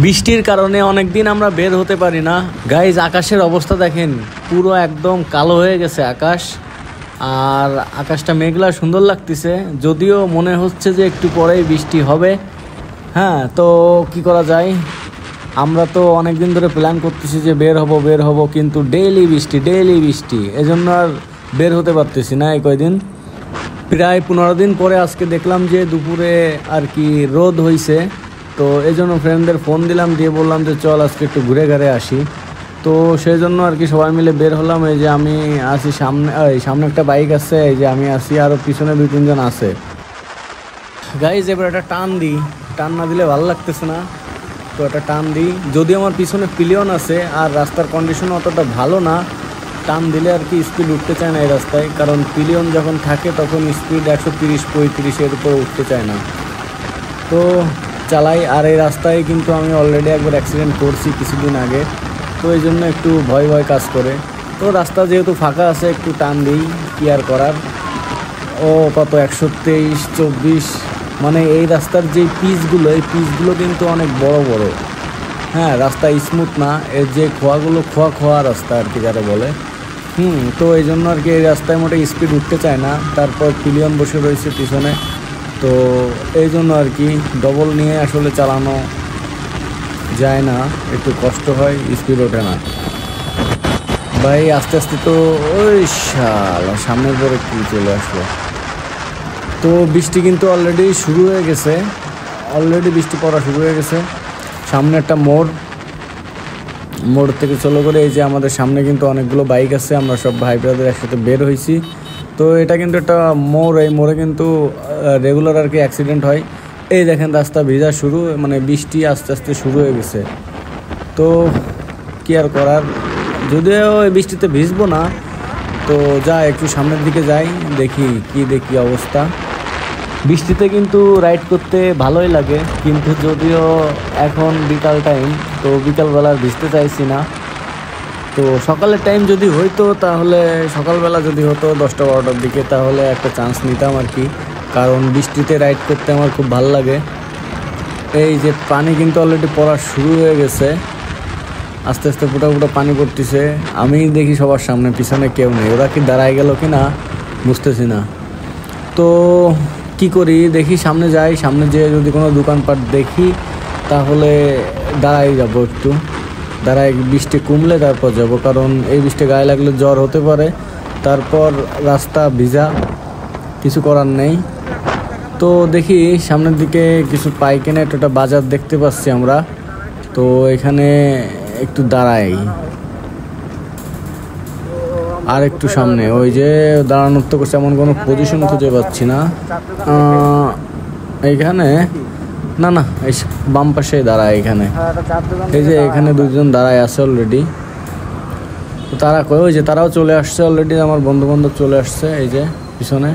বৃষ্টির কারণে অনেকদিন আমরা বের হতে পারি না। গাইজ আকাশের অবস্থা দেখেন, পুরো একদম কালো হয়ে গেছে আকাশ। আর আকাশটা মেঘলা সুন্দর লাগতেছে, যদিও মনে হচ্ছে যে একটু পরেই বৃষ্টি হবে। হ্যাঁ, তো কি করা যায়, আমরা তো অনেক দিন ধরে প্ল্যান করতেছি যে বের হব, কিন্তু ডেইলি বৃষ্টি, এজন্য আর বের হতে পারতেছি না। এই কয়দিন প্রায় 15 দিন পরে আজকে দেখলাম যে দুপুরে আর কি রোদ হয়েছে। তো এই জন্য ফ্রেন্ডদের ফোন দিলাম, দিয়ে বললাম যে চল আজকে একটু ঘুরে ঘাড়ে আসি। তো সেই জন্য আর কি সবাই মিলে বের হলাম। এই যে আমি আসি, সামনে একটা বাইক আছে, এই যে আমি আসি, আরও পিছনে 2-3 জন আছে। গাইজ এবার একটা টান দিই, টান না দিলে ভালো লাগতেছে না, তো একটা টান দিই। যদি আমার পিছনে পিলিয়ন আছে আর রাস্তার কন্ডিশন অতটা ভালো না, টান দিলে আর কি স্পিড উঠতে চায় না এই রাস্তায়, কারণ পিলিয়ন যখন থাকে তখন স্পিড 130-35 এর উপরে উঠতে চায় না। তো চালাই। আর এই রাস্তায় কিন্তু আমি অলরেডি একবার অ্যাক্সিডেন্ট করছি কিছুদিন আগে, তো এই জন্য একটু ভয় কাজ করে। তো রাস্তা যেহেতু ফাঁকা আছে, একটু টান দিই, কি আর করার। ও কত 123-24, মানে এই রাস্তার যে পিচগুলো, এই পিচগুলো কিন্তু অনেক বড়। হ্যাঁ, রাস্তা স্মুথ না, এর যে খোয়া রাস্তা আর কি যারা বলে। তো এই জন্য আর কি এই রাস্তায় মোটে স্পিড উঠতে চায় না। তারপর পিলিয়ন বসে রয়েছে পিছনে, তো এই জন্য আর কি ডবল নিয়ে আসলে চালানো যায় না, একটু কষ্ট হয়, স্পিড ওঠে না ভাই। আস্তে আস্তে তো ওই সামনের পরে কি চলে আসলো। তো বৃষ্টি কিন্তু অলরেডি শুরু হয়ে গেছে, বৃষ্টি পড়া শুরু হয়ে গেছে। সামনে একটা মোড় থেকে চলো করে এই যে আমাদের সামনে কিন্তু অনেকগুলো বাইক আছে, আমরা সব ভাই ব্রাদার একসাথে বের হয়েছি। তো এটা কিন্তু একটা মোড়, এই মোড়ে কিন্তু রেগুলার আর কি অ্যাক্সিডেন্ট হয়। এই দেখেন রাস্তা ভিজা শুরু, মানে বৃষ্টি আস্তে আস্তে শুরু হয়ে গেছে। তো কি আর করার, যদিও এই বৃষ্টিতে ভিজবো না, তো একটু সামনের দিকে যাই, দেখি অবস্থা। বৃষ্টিতে কিন্তু রাইড করতে ভালোই লাগে, কিন্তু যদিও এখন বিকাল টাইম, তো বিকালবেলা ভিজতে চাইছি না। তো সকালের টাইম যদি হইতো, তাহলে সকালবেলা যদি হতো 10টা-12টার দিকে, তাহলে একটা চান্স নিতাম আর কি, কারণ বৃষ্টিতে রাইড করতে আমার খুব ভালো লাগে। এই যে পানি কিন্তু অলরেডি পড়া শুরু হয়ে গেছে, আস্তে আস্তে ফুটা পানি পড়তেছে। আমি দেখি সবার সামনে, পিছনে কেউ নেই, ওরা কি দাঁড়ায় গেল কি না বুঝতেছি না। তো কি করি, দেখি সামনে যাই, সামনে যেয়ে যদি কোনো দোকানপাট দেখি তাহলে দাঁড়াই যাবো, একটু দাঁড়াই, বৃষ্টি কমলে তারপর যাব, কারণ এই বৃষ্টি গায়ে লাগলে জ্বর হতে পারে। তারপর রাস্তা ভিজা, কিছু করার নেই। তো দেখি সামনের দিকে কিছু পাই কিনা, একটা বাজার দেখতে পাচ্ছি আমরা, তো এখানে একটু দাঁড়াই। আর একটু সামনে, ওই যে দাঁড়ানোর তো এমন কোনো পজিশন খুঁজে পাচ্ছি না এইখানে। না, এই বাম পাশে দাঁড়ায় এখানে, এই যে এখানে 2জন দাঁড়ায় আছে অলরেডি। তো তারা কই, ওই যে তারাও চলে আসছে অলরেডি, আমার বন্ধু বান্ধব চলে আসছে এই যে পিছনে।